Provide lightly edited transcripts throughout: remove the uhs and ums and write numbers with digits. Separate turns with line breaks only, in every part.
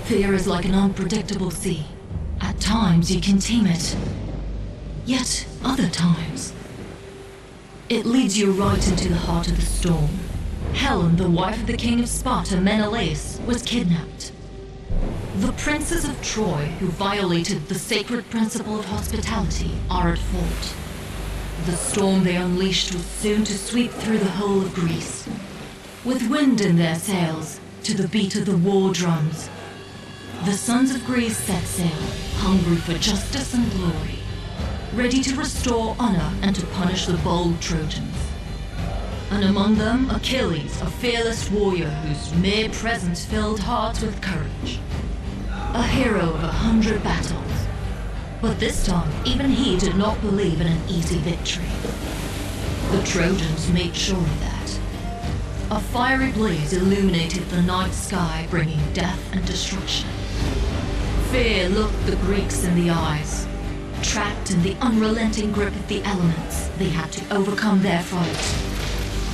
Fear is like an unpredictable sea. At times you can tame it. Yet other times, it leads you right into the heart of the storm. Helen, the wife of the king of Sparta, Menelaus, was kidnapped. The princes of Troy, who violated the sacred principle of hospitality, are at fault. The storm they unleashed was soon to sweep through the whole of Greece. With wind in their sails, to the beat of the war drums, the sons of Greece set sail, hungry for justice and glory, ready to restore honor and to punish the bold Trojans. And among them, Achilles, a fearless warrior whose mere presence filled hearts with courage. A hero of 100 battles. But this time, even he did not believe in an easy victory. The Trojans made sure of that. A fiery blaze illuminated the night sky, bringing death and destruction. Fear looked the Greeks in the eyes. Trapped in the unrelenting grip of the elements, they had to overcome their fright.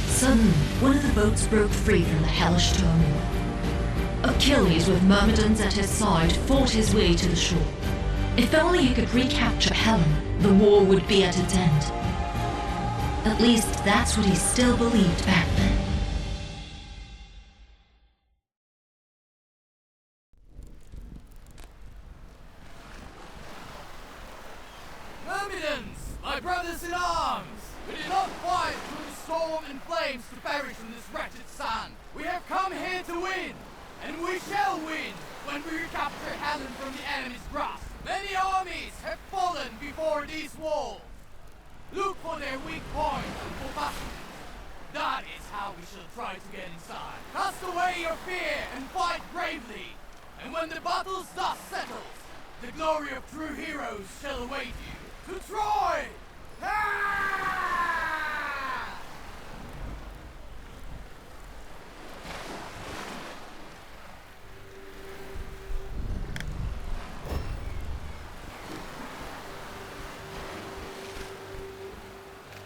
Suddenly, one of the boats broke free from the hellish turmoil. Achilles, with Myrmidons at his side, fought his way to the shore. If only he could recapture Helen, the war would be at its end. At least that's what he still believed back then.
Myrmidons, my brothers in arms! We did not fight through the storm and flames to perish in this wretched sand. We have come here to win, and we shall win when we recapture Helen from the enemy's grasp. Many armies have fallen before these walls. Look for their weak points and for bastions. That is how we shall try to get inside. Cast away your fear and fight bravely. And when the battle's dust settles, the glory of true heroes shall await you. To Troy! Ah!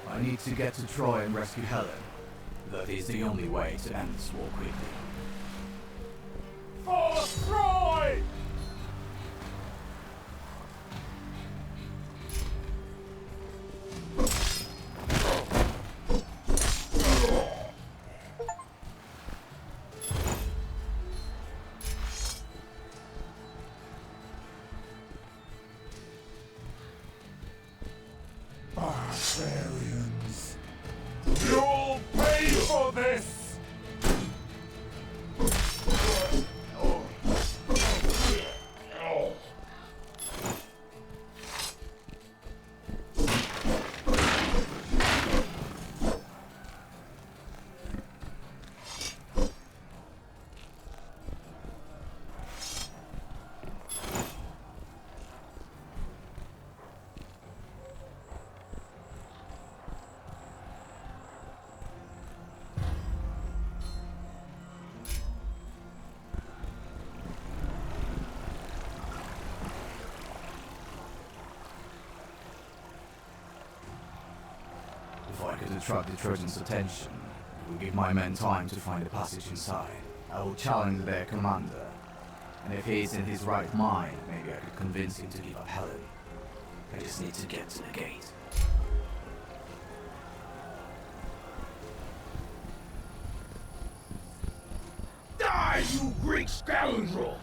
I need to get to Troy and rescue Helen. That is the only way to end this war quickly. For Troy!
Barbarians. You'll pay for this! If I could attract the Trojans' attention, it would give my men time to find a passage inside. I will challenge their commander, and if he is in his right mind, maybe I could convince him to give up Helen. I just need to get to the gate. Die, you Greek scoundrel!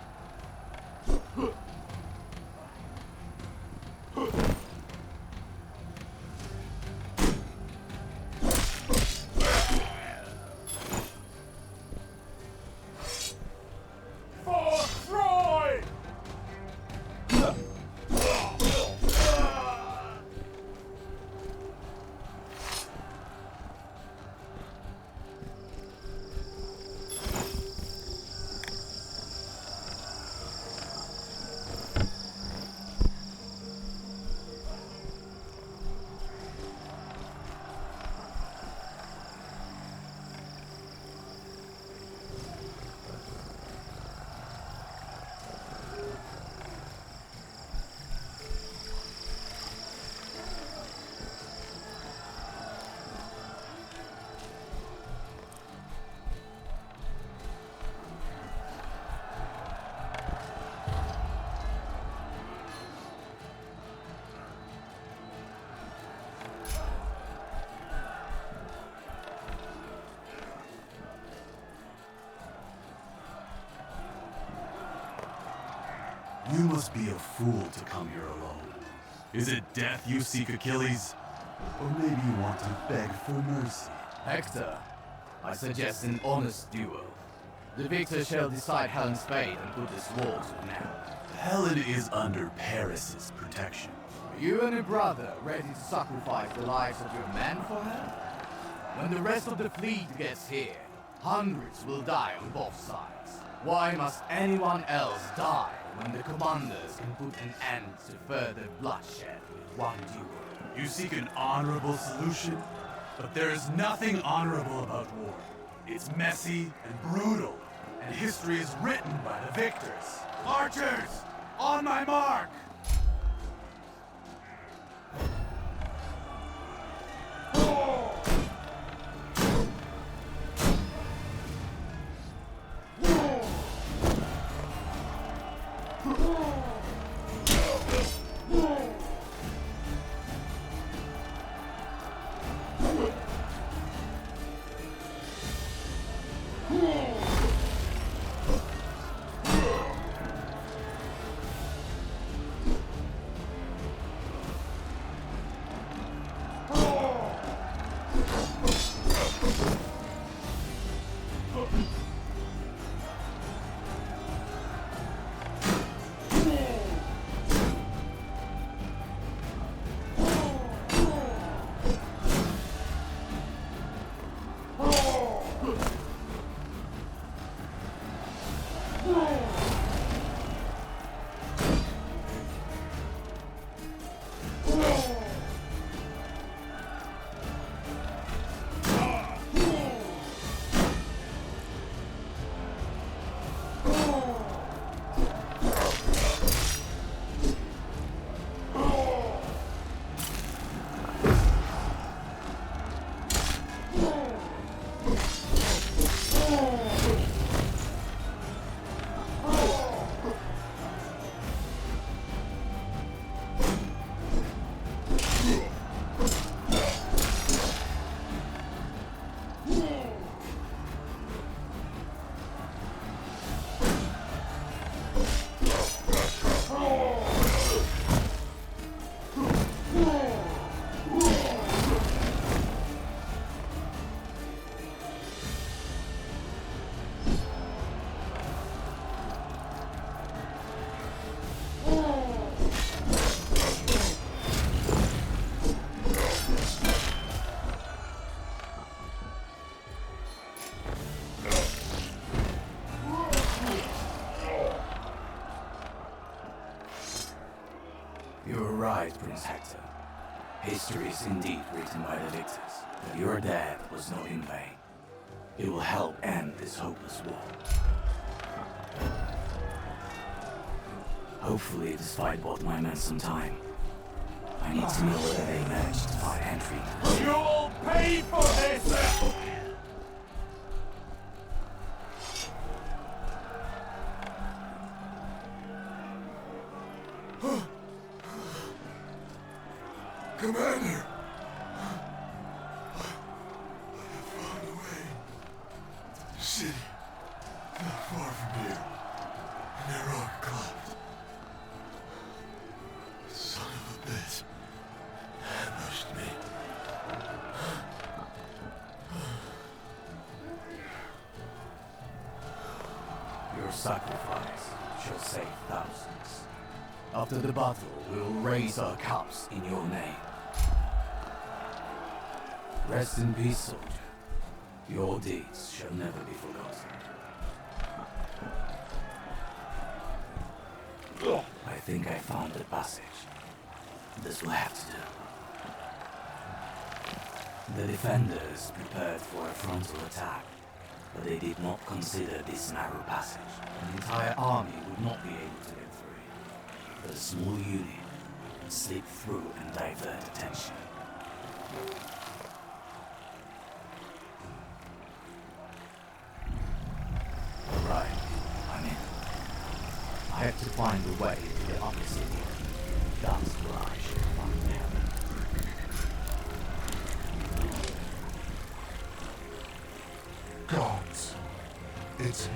You must be a fool to come here alone. Is it death you seek, Achilles? Or maybe you want to beg for mercy?
Hector, I suggest an honest duel. The victor shall decide Helen's fate and put this war to an end.
Helen is under Paris's protection.
Are you and your brother ready to sacrifice the lives of your men for her? When the rest of the fleet gets here, hundreds will die on both sides. Why must anyone else die when the commanders can put an end to further bloodshed with one duel?
You seek an honorable solution? But there is nothing honorable about war. It's messy and brutal, and history is written by the victors. Archers, on my mark!
You're right, Prince Hector. History is indeed written by the victors, but your death was not in vain. It will help end this hopeless war. Hopefully this fight bought my men some time. I need to know whether they managed to find entry.
You'll pay for this!
Commander! I have found a way. The city, not far from here. And a rock cleft. Son of a bitch. Ambushed me.
Your sacrifice shall save thousands. After the battle, we will raise our cups in your name. Rest in peace, soldier. Your deeds shall never be forgotten. I think I found the passage. This will have to do. The defenders prepared for a frontal attack, but they did not consider this narrow passage. An entire army would not be able to get through it, but a small unit would slip through and divert attention. Right, I'm in. I have to find a way to the upper city. That's where I should find them.
Gods. It's him.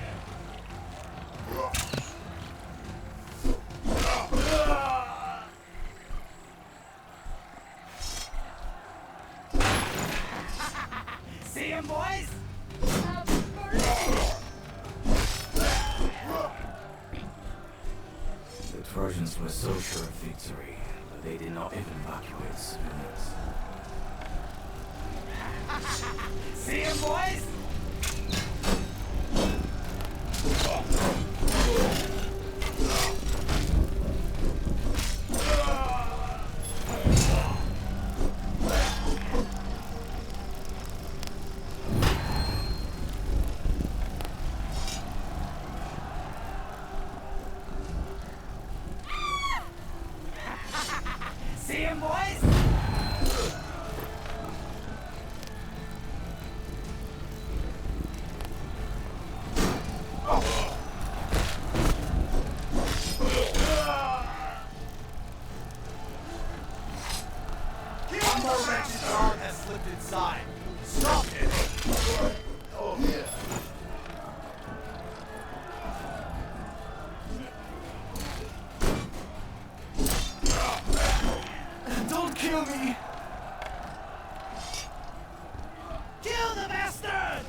Romans were so sure of victory that they did not even evacuate civilians.
See him, boys? See him, boys?
One more wretched guard has slipped inside. Stop it! Oh, yeah. Don't kill me!
Kill the bastard!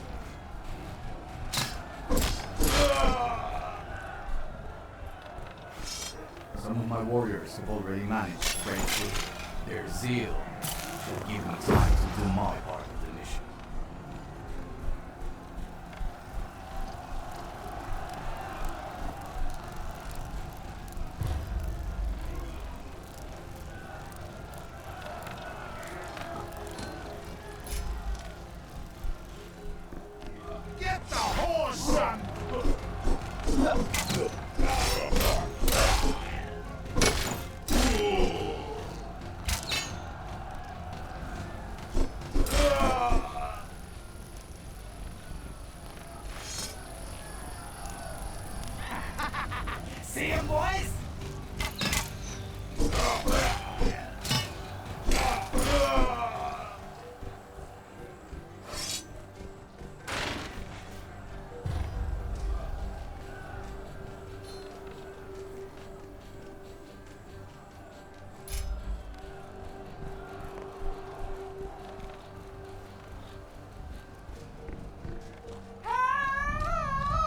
Some of my warriors have already managed to break through. Their zeal should give me time to do my part of the mission.
Get the horse, son!
See him, boys?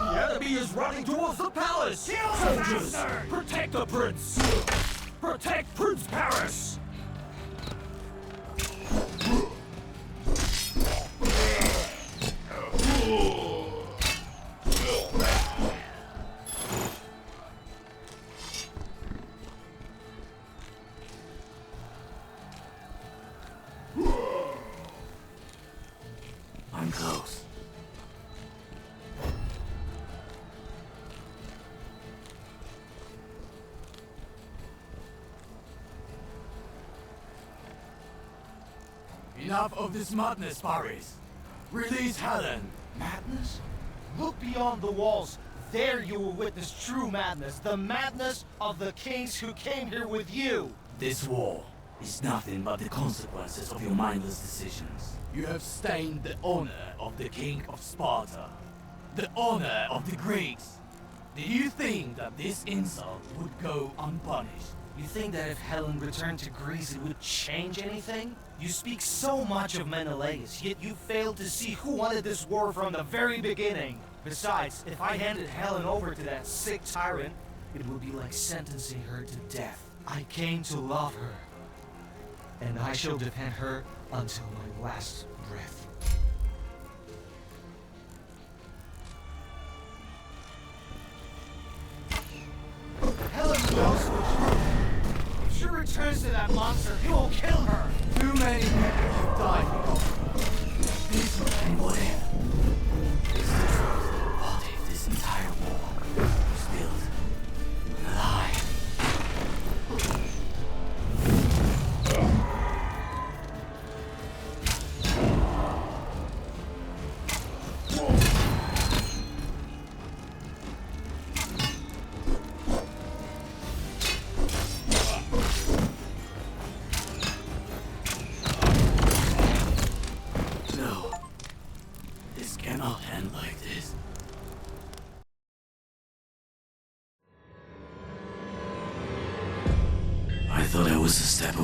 The enemy is running towards the palace!
Kill the
Soldiers,
bastard!
protect the prince! Protect Prince Paris!
I'm close.
Enough of this madness, Paris. Release Helen.
Madness? Look beyond the walls. There you will witness true madness. The madness of the kings who came here with you.
This war is nothing but the consequences of your mindless decisions.
You have stained the honor of the king of Sparta. The honor of the Greeks. Did you think that this insult would go unpunished?
You think that if Helen returned to Greece it would change anything? You speak so much of Menelaus, yet you fail to see who wanted this war from the very beginning. Besides, if I handed Helen over to that sick tyrant, it would be like sentencing her to death. I came to love her, and I shall defend her until my last breath. Helen knows what if she returns to that monster, he will kill her!
Too many people have died because of her.
This and what if? It's the truth. What if this entire war was built on a lie? No. This cannot end like this. I thought I was a step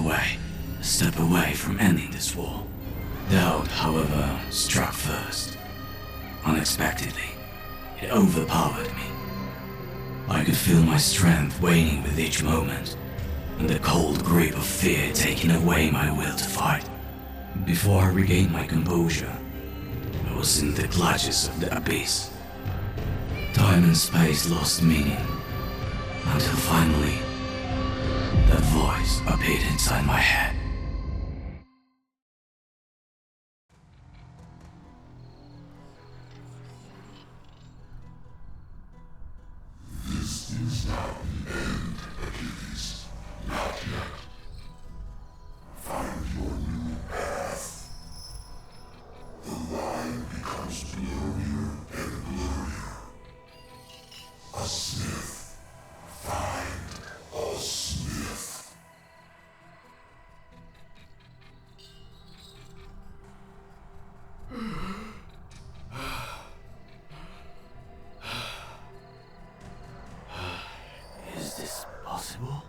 away from ending this war. Doubt, however, struck first. Unexpectedly, it overpowered me. I could feel my strength waning with each moment, and the cold grip of fear taking away my will to fight. Before I regained my composure, I was in the clutches of the abyss. Time and space lost meaning, until finally, that voice appeared inside my head.
This is not the end, Achilles. Not yet. Find your new path. The line becomes blurrier and blurrier. A smith. Find a smith.
Is this possible?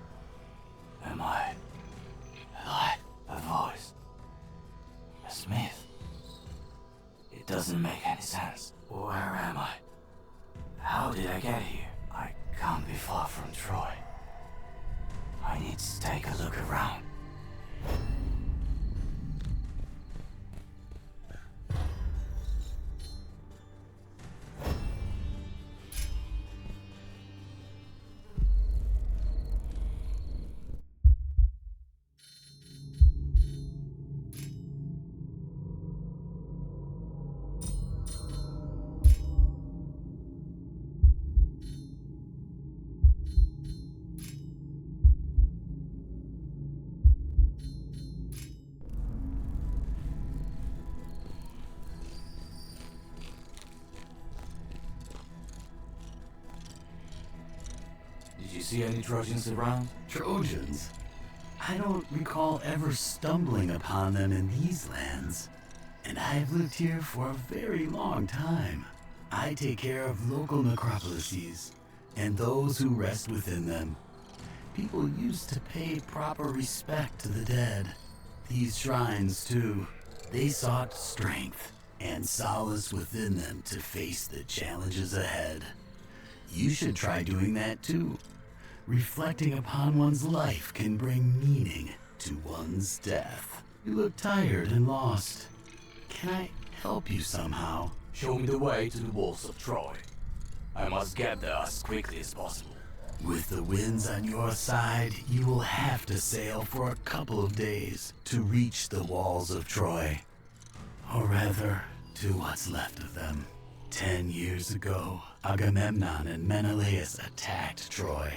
Am I alive? A voice? A smith? It doesn't make any sense. Where am I? How did I get here? I can't be far from Troy. I need to take a look around. Did you see any Trojans around?
Trojans? I don't recall ever stumbling upon them in these lands. And I've lived here for a very long time. I take care of local necropolises and those who rest within them. People used to pay proper respect to the dead. These shrines, too, they sought strength and solace within them to face the challenges ahead. You should try doing that, too. Reflecting upon one's life can bring meaning to one's death. You look tired and lost. Can I help you somehow?
Show me the way to the walls of Troy. I must get there as quickly as possible.
With the winds on your side, you will have to sail for a couple of days to reach the walls of Troy. Or rather, to what's left of them. 10 years ago, Agamemnon and Menelaus attacked Troy,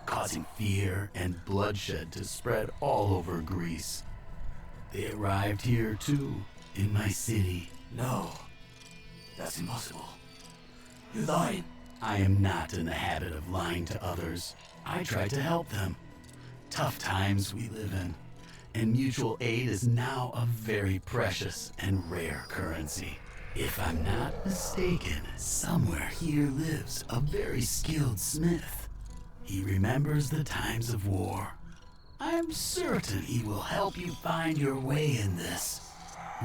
causing fear and bloodshed to spread all over Greece. They arrived here too, in my city.
No, that's impossible. You lied.
I am not in the habit of lying to others. I try to help them. Tough times we live in, and mutual aid is now a very precious and rare currency. If I'm not mistaken, somewhere here lives a very skilled smith. He remembers the times of war. I'm certain he will help you find your way in this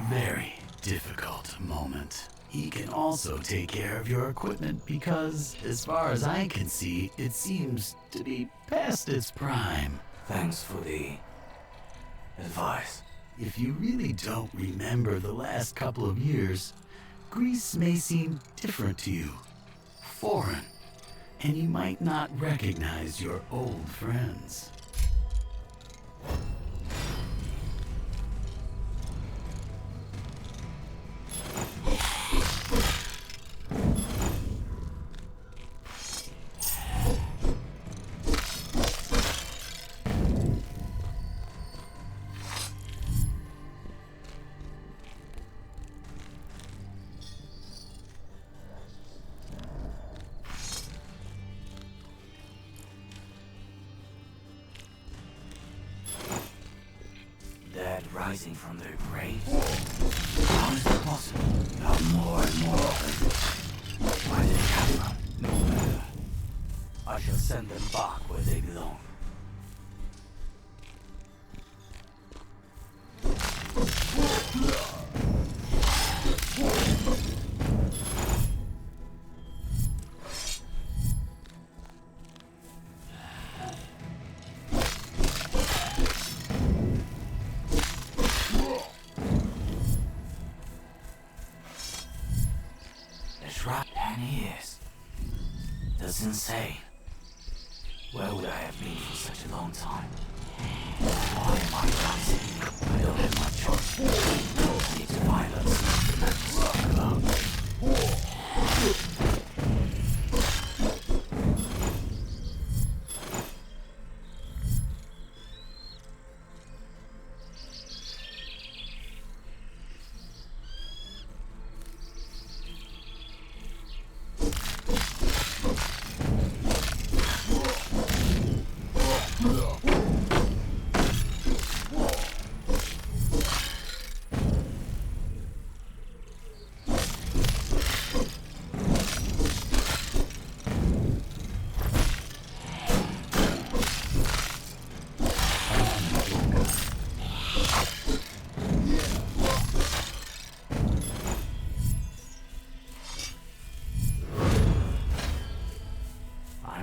very difficult moment. He can also take care of your equipment because, as far as I can see, it seems to be past its prime.
Thanks for the advice.
If you really don't remember the last couple of years, Greece may seem different to you, foreign, and you might not recognize your old friends.
Dead rising from their graves? How is that possible? Now more and more of them. Why did they come from? No matter. I shall send them back where they belong. That's insane. Where would I have been for such a long time? Why am I dancing? I don't have much choice. I need to find out something about.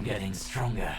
Getting stronger.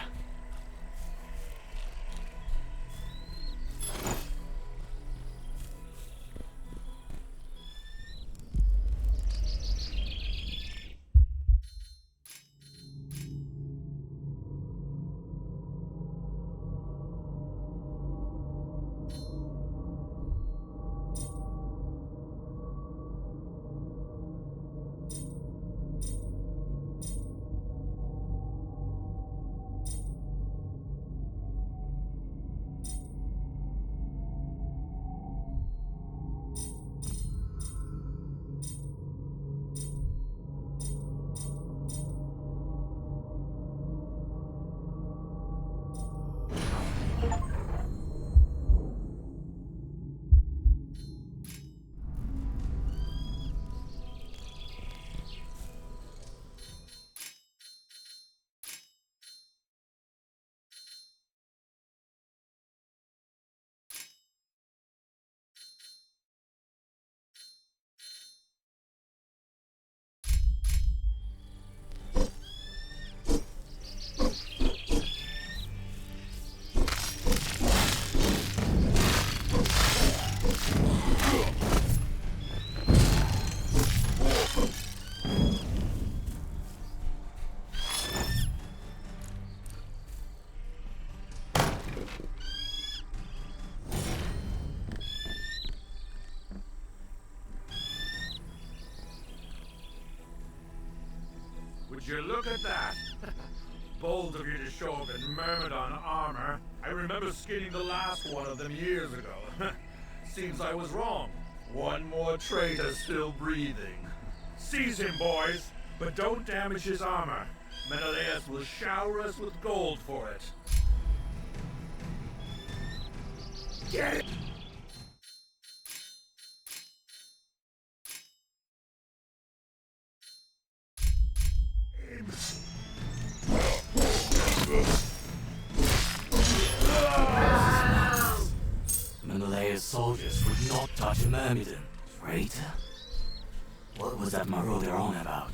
Would you look at that? Bold of you to show up in Myrmidon armor. I remember skinning the last one of them years ago. Seems I was wrong. One more traitor still breathing. Seize him, boys, but don't damage his armor. Menelaus will shower us with gold for it. Get it!
Menelaus' soldiers would not touch a Myrmidon. Traitor? What was that marauder on about?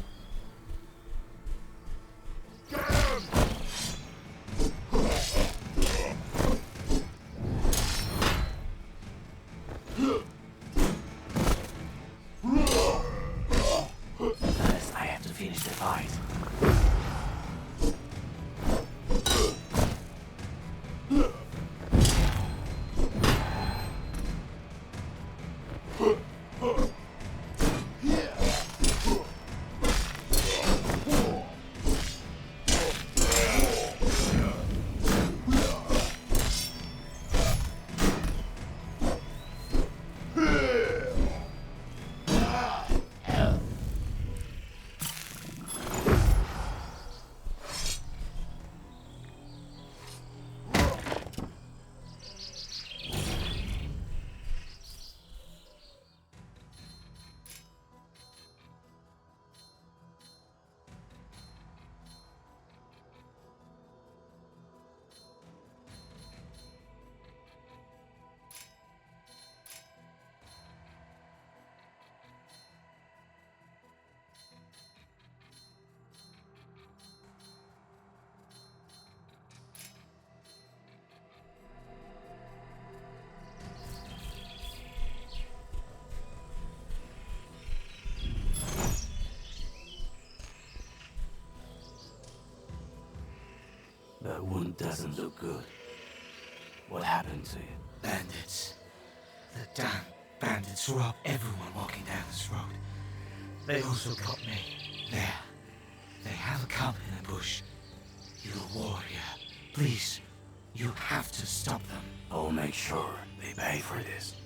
First, I have to finish the fight. That wound doesn't look good. What happened to you?
Bandits. The damn bandits rob everyone walking down this road. They also got me. There. They have a camp in a bush. You're a warrior. Please, you have to stop them.
I'll make sure they pay for this.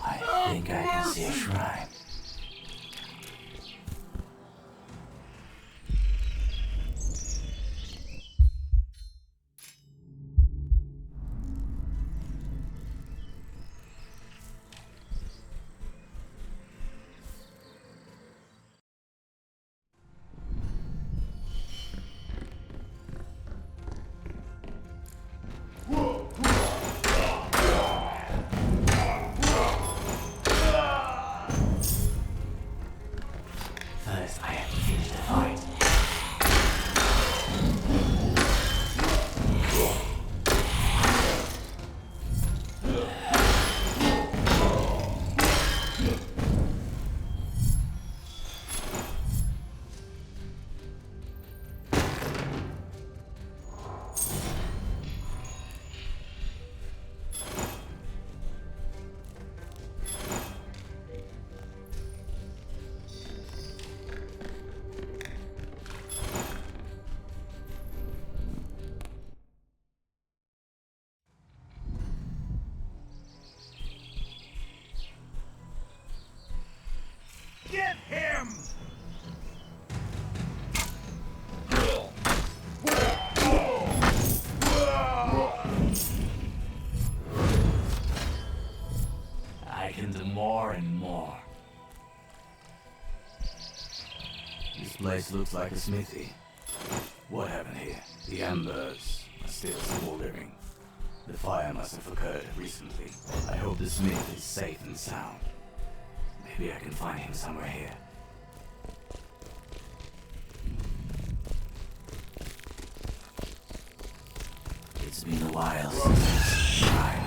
I think I can see a shrine.
Get him!
I can do more and more. This place looks like a smithy. What happened here? The embers are still smoldering. The fire must have occurred recently. I hope the smith is safe and sound. Maybe I can find him somewhere here. It's been a while since I've tried.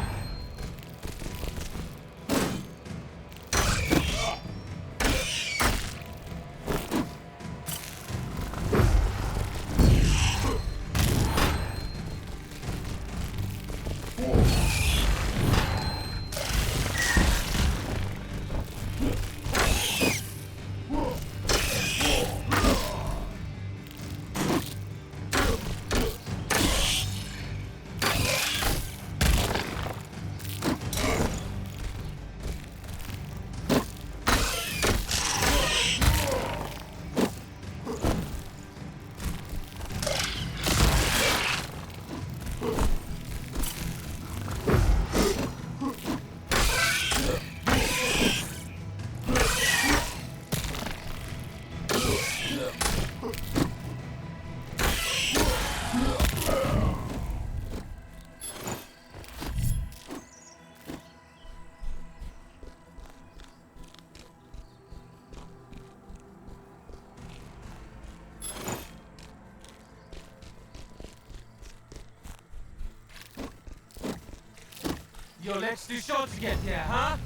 Your leg's too short to get here, huh?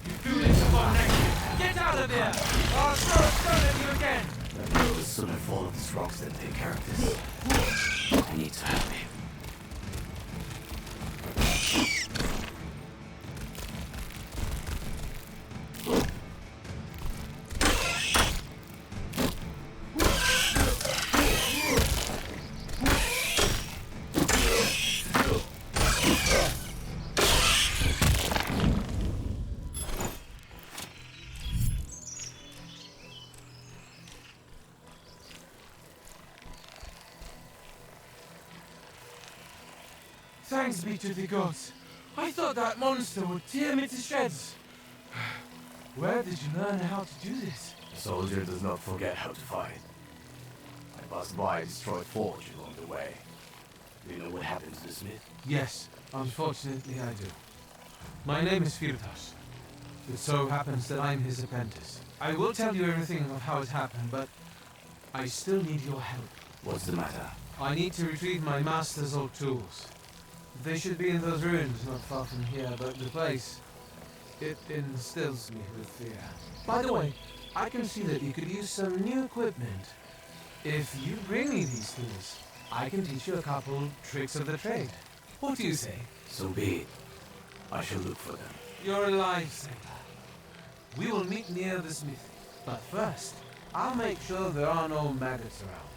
You foolish one-necked. Get out of there! Or I'll throw a stone at you again!
I will sooner fall off these rocks than take care of this. I need to help him.
Thanks be to the gods.
I thought that monster would tear me to shreds. Where did you learn how to do this?
A soldier does not forget how to fight. I passed by a destroyed forge along the way. Do you know what happened to the smith?
Yes, unfortunately I do. My name is Firtash. It so happens that I'm his apprentice. I will tell you everything of how it happened, but I still need your help.
What's the matter?
I need to retrieve my master's old tools. They should be in those ruins not far from here, but the place, it instills me with fear. By the way, I can see that you could use some new equipment. If you bring me these tools, I can teach you a couple tricks of the trade. What do you say?
So be it. I shall look for them.
You're a lifesaver. We will meet near the smithy. But first, I'll make sure there are no maggots around.